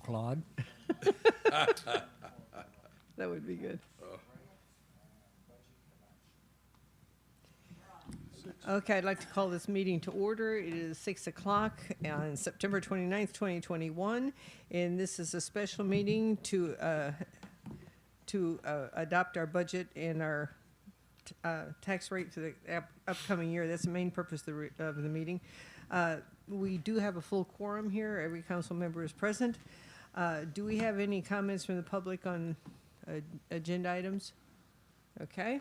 Claude. That would be good. Okay, I'd like to call this meeting to order. It is 6 o'clock on September 29th, 2021, and this is a special meeting to adopt our budget and our tax rate for the upcoming year. That's the main purpose of the meeting. We do have a full quorum here. Every council member is present. Do we have any comments from the public on agenda items? Okay.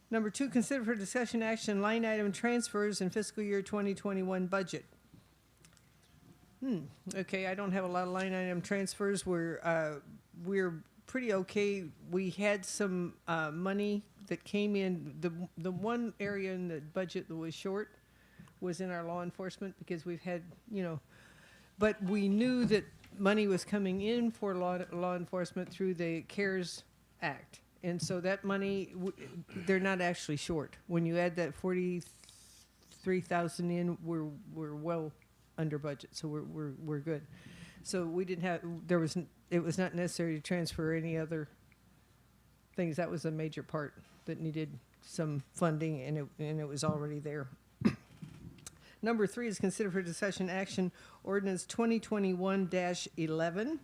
Number 2, consider for discussion action line item transfers in fiscal year 2021 budget. Okay, I don't have a lot of line item transfers. We're pretty okay. We had some money that came in. The one area in the budget that was short was in our law enforcement because we've had, but we knew that money was coming in for law enforcement through the CARES Act. And so that money, they're not actually short. When you add that 43,000 in, we're well under budget, so we're good. So we didn't have it was not necessary to transfer any other things. That was a major part that needed some funding, and it was already there. Number 3 is consider for discussion action ordinance 2021-11.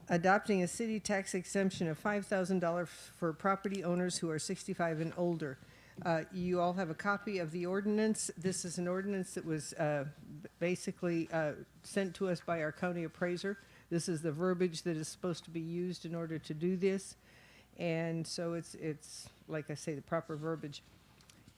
Adopting a city tax exemption of $5,000 for property owners who are 65 and older. You all have a copy of the ordinance. This is an ordinance that was basically sent to us by our county appraiser. This is the verbiage that is supposed to be used in order to do this. And so it's like I say, the proper verbiage.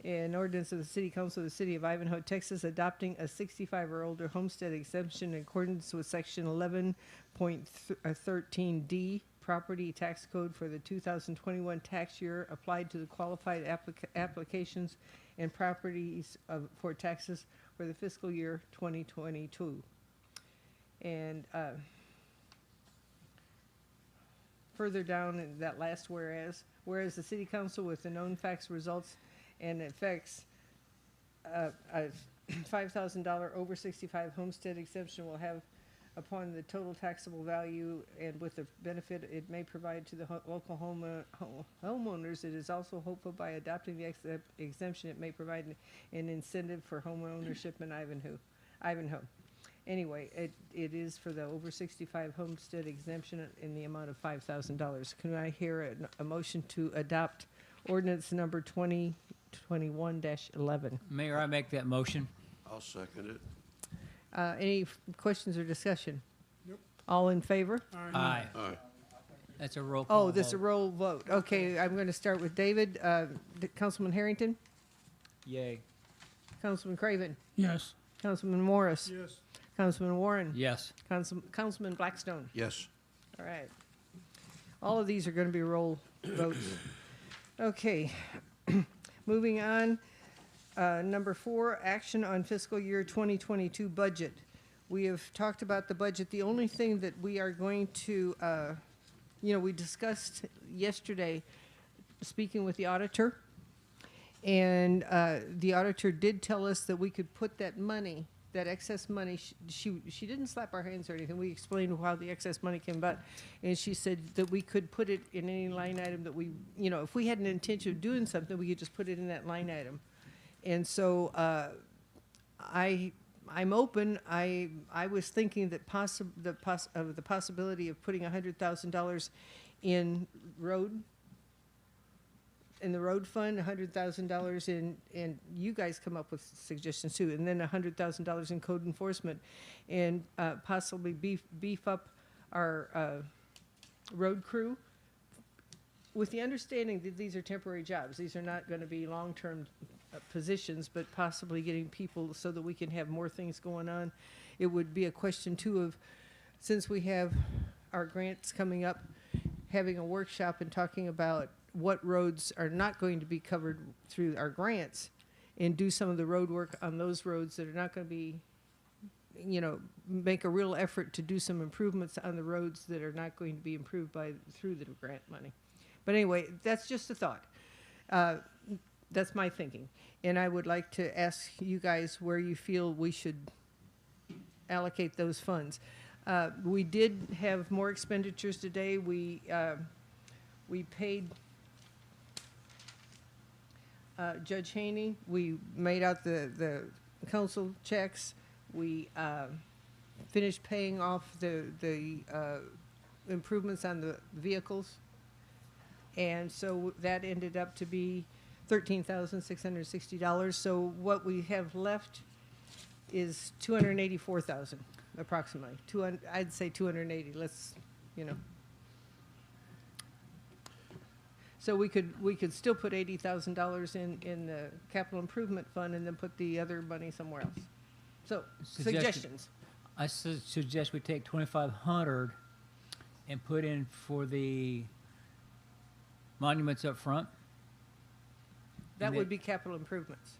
An ordinance of the City Council of the City of Ivanhoe, Texas, adopting a 65 or older homestead exemption in accordance with Section 11.13D Property Tax Code for the 2021 tax year, applied to the qualified applications and properties for taxes for the fiscal year 2022. And further down in that last whereas the City Council with the known facts, results, and effects, a $5,000 over 65 homestead exemption will have upon the total taxable value, and with the benefit it may provide to the local homeowners. It is also hopeful by adopting the exemption it may provide an incentive for home ownership in Ivanhoe. Anyway, it is for the over 65 homestead exemption in the amount of $5,000. Can I hear a motion to adopt ordinance number 2021-11? Mayor, I make that motion. I'll second it. Any questions or discussion? Nope. All in favor? Aye. Aye. That's a roll call Oh, this is a vote. roll vote. Okay, I'm going to start with David. Councilman Harrington? Yay. Councilman Craven? Yes. Councilman Morris? Yes. Councilman Warren? Yes. Councilman Blackstone? Yes. All right. All of these are going to be roll votes. Okay. Moving on. Number 4, action on fiscal year 2022 budget. We have talked about the budget. The only thing that we are going to, we discussed yesterday speaking with the auditor, and the auditor did tell us that we could put that money, that excess money, she didn't slap our hands or anything. We explained how the excess money came about, and she said that we could put it in any line item that we, if we had an intention of doing something, we could just put it in that line item. And so I'm open. I was thinking that the possibility of putting $100,000 in the road fund, $100,000 in, you guys come up with suggestions too, and then $100,000 in code enforcement, and possibly beef up our road crew, with the understanding that these are temporary jobs. These are not going to be long-term positions, but possibly getting people so that we can have more things going on. It would be a question too of, since we have our grants coming up, having a workshop and talking about what roads are not going to be covered through our grants, and do some of the road work on those roads that are not going to be, make a real effort to do some improvements on the roads that are not going to be improved through the grant money. But anyway, that's just a thought. That's my thinking. And I would like to ask you guys where you feel we should allocate those funds. We did have more expenditures today. We paid Judge Haney. We made out the council checks. We finished paying off the improvements on the vehicles. And so that ended up to be $13,660. So what we have left is $284,000 approximately. I'd say 280. Let's, you know. So we could still put $80,000 in the capital improvement fund and then put the other money somewhere else. So suggestions. I suggest we take 2,500 and put in for the monuments up front. That And would then- be capital improvements.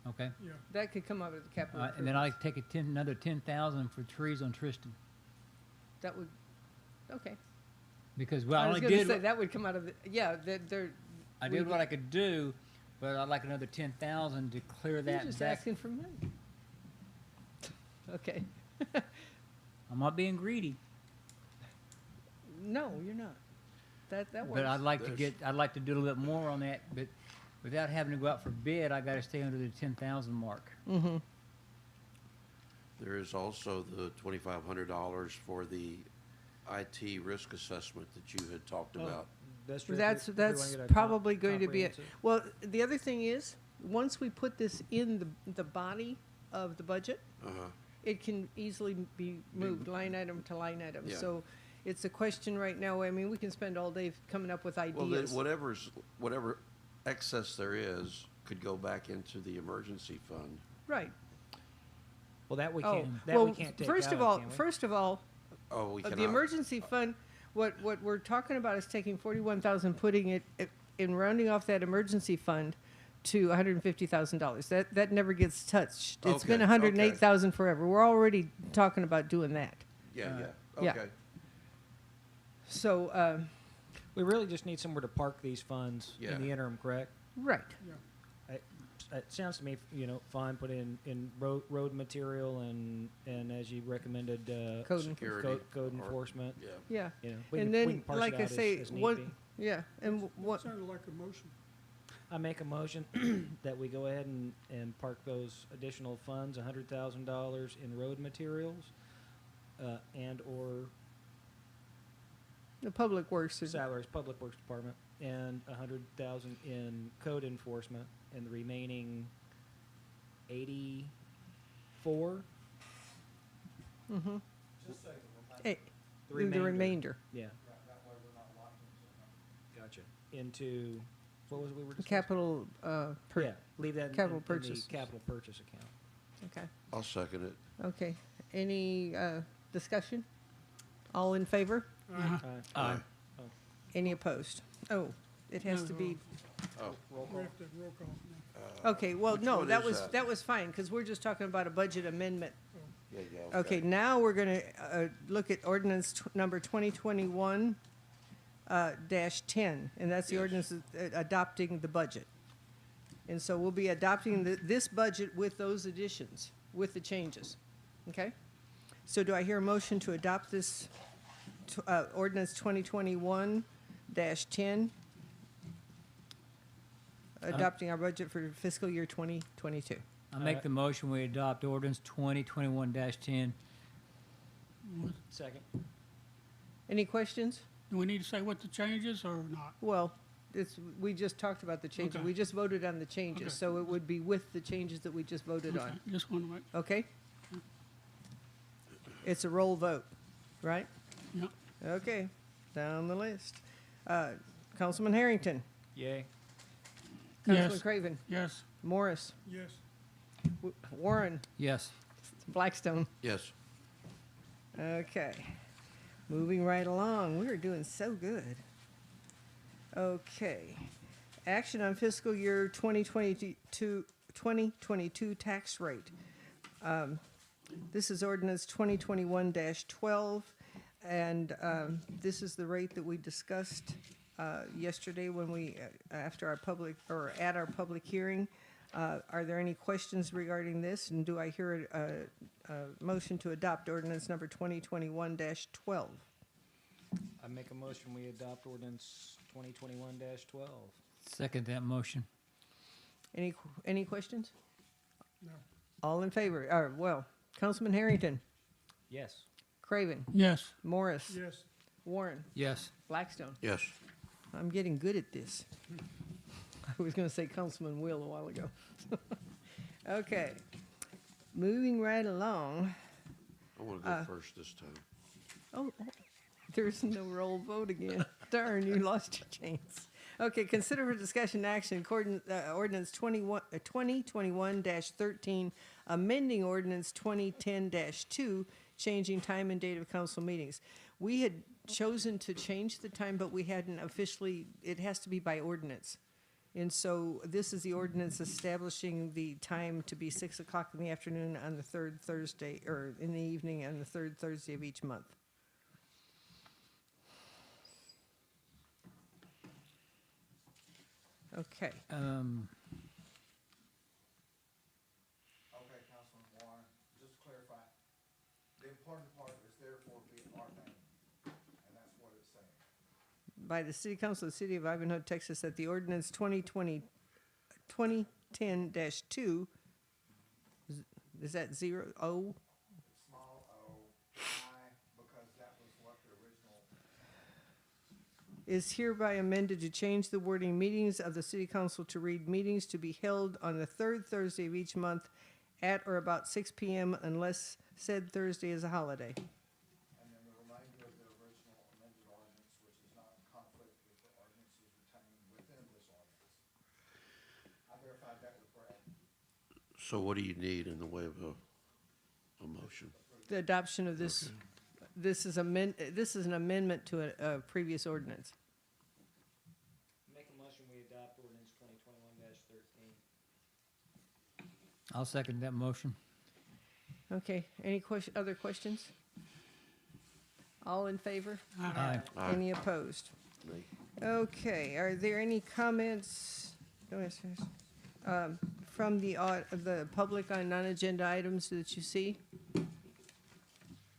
Okay. That could come out of the capital And improvements. then I'd take another 10,000 for trees on Tristan. That would, okay. Because, well, I I was only going to did, say, that would come out of the, yeah, they're. I did what I could do, but I'd like another 10,000 to clear You're that just back. asking for money. Okay. I'm not being greedy, No, you're not. That works. but I'd like to do a little bit more on that, but without having to go out for bid, I gotta stay under the 10,000 mark. Mm-hmm. There is also the $2,500 for the IT risk assessment that you had talked about. That's true. That's If we wanna get a probably going to be it. comprehensive- Well, the other thing is, once we put this in the body of the budget, Uh-huh. it can easily be moved line item to line item. Yeah. So it's a question right now. I mean, we can spend all day coming up with Well, then ideas. whatever excess there is could go back into the emergency fund. Right. Well, that we Oh, can't, that well, we can't take first out, of all, can we? Oh, we the cannot. emergency fund, what we're talking about is taking 41,000, putting it in rounding off that emergency fund to $150,000. That never gets touched. It's been Okay, 108,000 forever. We're already talking about doing that. Yeah, yeah. okay. So, We really just need somewhere to park these funds Yeah. in the interim, correct? right. It sounds to me, fine, put in road material and as you recommended, Code Security. code or- enforcement, Yeah. Yeah. we And can then, parse like it I out say, as need one, be. yeah, and what, Sounded like a motion. I make a motion that we go ahead and park those additional funds, $100,000 in road materials, and/or the public works is, salaries, Public Works Department, and $100,000 in code enforcement, and the remaining 84. mm-hmm. Hey, The the remainder, Yeah. Gotcha. Into, what was it we were discussing? capital, Yeah, leave that capital in the purchases. capital purchase account. okay, I'll second it. okay. Any, discussion? All in favor? Aye. Any opposed? Oh, it has to be, Oh, We have to roll call now. okay, well, Which no, one that is was, that was fine, because we're just talking about a budget amendment. yeah, Okay, now we're gonna, look at ordinance number 2021, -10, and that's the Yes. ordinance adopting the budget. And so we'll be adopting this budget with those additions, with the changes, okay? So do I hear a motion to adopt this, ordinance 2021-10? Adopting our budget for fiscal year 2022. I make the motion, we adopt ordinance 2021-10. Second. Any questions? Do we need to say what the change is or not? Well, we just talked about the changes. Okay. We just voted on the changes, Okay. so it would be with the changes that we just voted Okay, on, just want to make, okay? It's a roll vote, right? yeah, Okay, down the list. Councilman Harrington, Yay. Councilman Yes. Craven, yes, Morris, yes. Warren, Yes. Blackstone. Yes. Okay, moving right along. We are doing so good. Okay, action on fiscal year 2022 tax rate. This is ordinance 2021-12, and this is the rate that we discussed yesterday when we, after our public, or at our public hearing. Are there any questions regarding this? And do I hear a motion to adopt ordinance number 2021-12? I make a motion, we adopt ordinance 2021-12. Second that motion. Any questions? No. All in favor? Well, Councilman Harrington, Yes. Craven, Yes. Morris, Yes. Warren, Yes. Blackstone. Yes. I'm getting good at this. I was going to say Councilman Will a while ago. Okay. Moving right along. I want to go first this time. Oh, there's no roll vote again. Darn, you lost your chance. Okay, consider for discussion action ordinance 2021-13, amending ordinance 2010-2, changing time and date of council meetings. We had chosen to change the time, but we hadn't officially, it has to be by ordinance. And so this is the ordinance establishing the time to be 6 o'clock in the afternoon on the third Thursday, or in the evening on the third Thursday of each month. Okay. Okay, Councilman Warren, just to clarify, the important part is therefore be ordained, and that's what it's saying. By the City Council of the City of Ivanhoe, Texas, that the ordinance 2010-2, is that 0, O? Small o, I, because that was what the original, Is hereby amended to change the wording meetings of the City Council to read meetings to be held on the third Thursday of each month at or about 6 p.m. unless said Thursday is a holiday. and then the remainder of the original amended ordinance, which is not in conflict with the ordinances retained within this ordinance. I verified that with Brad. So what do you need in the way of a motion? The adoption of this, this is an amendment to a previous ordinance. Make a motion, we adopt ordinance 2021-13. I'll second that motion. Okay, any other questions? All in favor? Aye. Aye. Any opposed? Me. Okay, are there any comments go ahead, Sarah. From the public on non-agenda items that you see?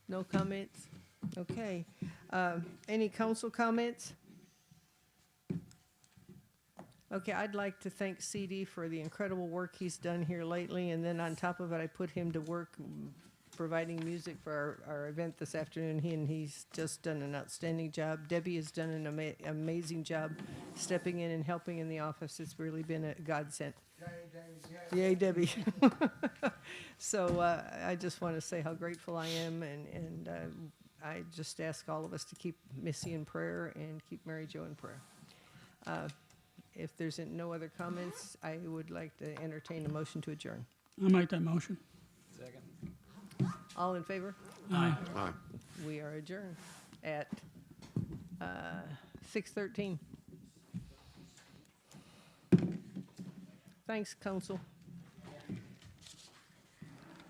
No comments? Okay. Any council comments? Okay, I'd like to thank CD for the incredible work he's done here lately, and then on top of it, I put him to work providing music for our event this afternoon. He's just done an outstanding job. Debbie has done an amazing job stepping in and helping in the office. It's really been a godsend. Yay, Debbie. So I just want to say how grateful I am, and I just ask all of us to keep Missy in prayer and keep Mary Jo in prayer. If there's no other comments, I would like to entertain a motion to adjourn. I'll make that motion. Second. All in favor? Aye. Aye. We are adjourned at 6:13. Thanks, council.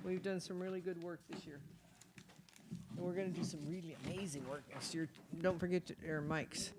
We've done some really good work this year. And we're going to do some really amazing work next year. Don't forget your mics.